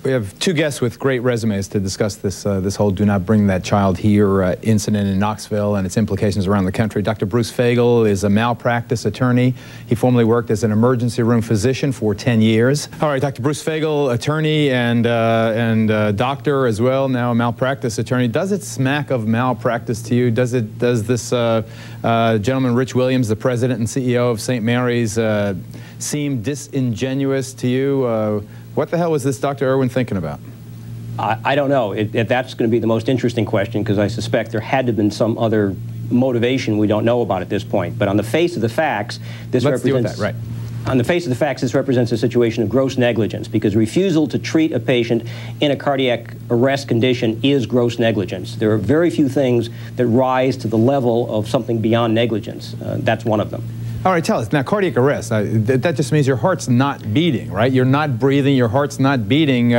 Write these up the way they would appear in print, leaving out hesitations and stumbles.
We have two guests with great resumes to discuss this, this whole "do not bring that child here" incident in Knoxville and its implications around the country. Dr. Bruce Fagel is a malpractice attorney. He formerly worked as an emergency room physician for 10 years. All right, Dr. Bruce Fagel, attorney and doctor as well, now a malpractice attorney. Does it smack of malpractice to you? Does this gentleman, Rich Williams, the president and CEO of St. Mary's, seem disingenuous to you? What the hell was this Dr. Irwin thinking about? I don't know. That's going to be the most interesting question, because I suspect there had to have been some other motivation we don't know about at this point. But on the face of the facts, this represents on the face of the facts, this represents a situation of gross negligence, because refusal to treat a patient in a cardiac arrest condition is gross negligence. There are very few things that rise to the level of something beyond negligence. That's one of them. All right, tell us. Now, cardiac arrest, that just means your heart's not beating, right? You're not breathing, your heart's not beating.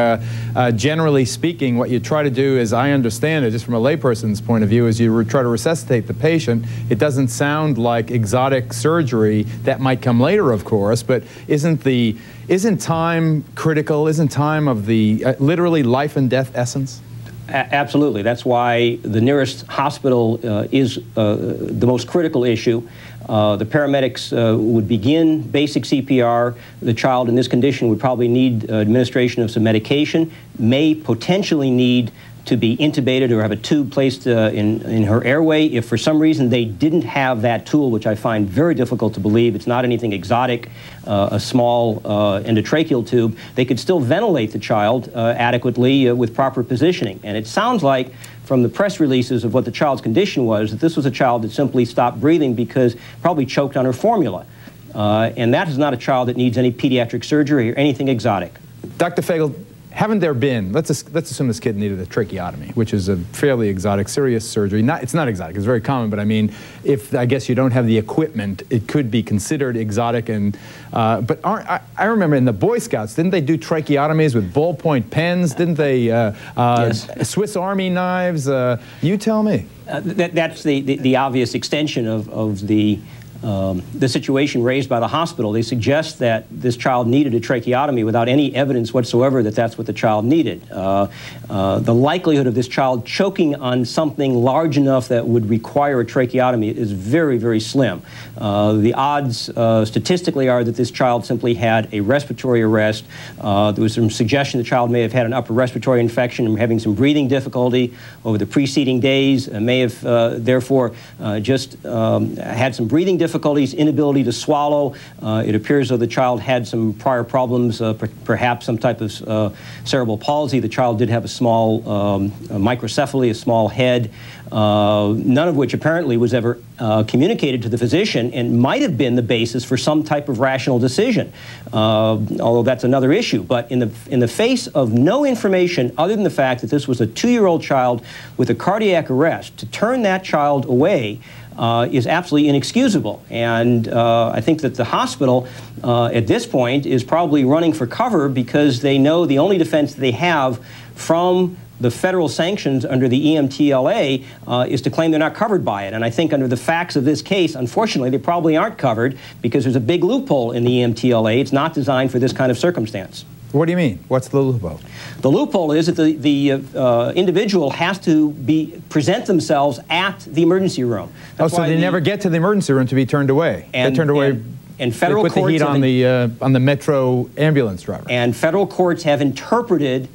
Generally speaking, what you try to do, as I understand it, just from a layperson's point of view, is you try to resuscitate the patient. It doesn't sound like exotic surgery. That might come later, of course, but isn't time critical? Isn't time of the literally life and death essence? Absolutely. That's why the nearest hospital is the most critical issue. The paramedics would begin basic CPR. The child in this condition would probably need administration of some medication, may potentially need to be intubated or have a tube placed in her airway. If for some reason they didn't have that tool, which I find very difficult to believe, it's not anything exotic, a small endotracheal tube, they could still ventilate the child adequately with proper positioning. And it sounds like, from the press releases of what the child's condition was, that this was a child that simply stopped breathing because probably choked on her formula. And that is not a child that needs any pediatric surgery or anything exotic. Dr. Fagel, haven't there been, let's assume this kid needed a tracheotomy, which is a fairly exotic, serious surgery. It's not exotic, it's very common, but I mean, if I guess you don't have the equipment, it could be considered exotic. And but I remember in the Boy Scouts, didn't they do tracheotomies with ballpoint pens? Didn't they, yes. Swiss Army knives? You tell me. That's the obvious extension of the situation raised by the hospital. They suggest that this child needed a tracheotomy without any evidence whatsoever that that's what the child needed. The likelihood of this child choking on something large enough that would require a tracheotomy is very, very slim. The odds statistically are that this child simply had a respiratory arrest. There was some suggestion the child may have had an upper respiratory infection and having some breathing difficulty over the preceding days, may have therefore just had some breathing difficulties, inability to swallow. It appears though the child had some prior problems, perhaps some type of cerebral palsy. The child did have a small microcephaly, a small head, none of which apparently was ever communicated to the physician and might have been the basis for some type of rational decision, although that's another issue. But in the face of no information other than the fact that this was a 2-year-old child with a cardiac arrest, to turn that child away is absolutely inexcusable. And I think that the hospital at this point is probably running for cover, because they know the only defense they have from the federal sanctions under the EMTLA is to claim they're not covered by it. And I think under the facts of this case, unfortunately, they probably aren't covered, because there's a big loophole in the EMTLA. It's not designed for this kind of circumstance. What do you mean? What's the loophole? The loophole is that the individual has to present themselves at the emergency room. That's so they never get to the emergency room to be turned away. They're turned away. And federal courts put the heat on the metro ambulance driver. And federal courts have interpreted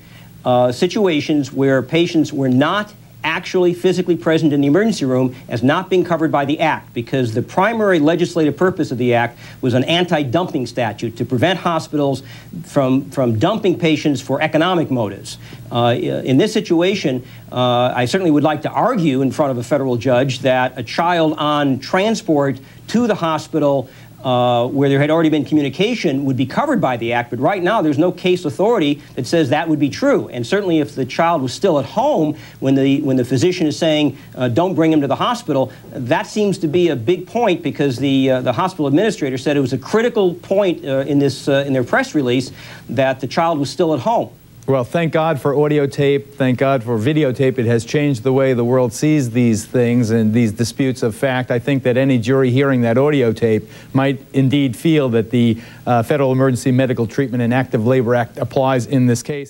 situations where patients were not actually physically present in the emergency room as not being covered by the Act, because the primary legislative purpose of the Act was an anti-dumping statute to prevent hospitals from dumping patients for economic motives. In this situation, I certainly would like to argue in front of a federal judge that a child on transport to the hospital where there had already been communication would be covered by the Act, but right now there's no case authority that says that would be true. And certainly if the child was still at home when the physician is saying don't bring him to the hospital, that seems to be a big point, because the hospital administrator said it was a critical point in their press release that the child was still at home. Well, thank God for audio tape. Thank God for videotape. It has changed the way the world sees these things and these disputes of fact. I think that any jury hearing that audio tape might indeed feel that the Federal Emergency Medical Treatment and Active Labor Act applies in this case.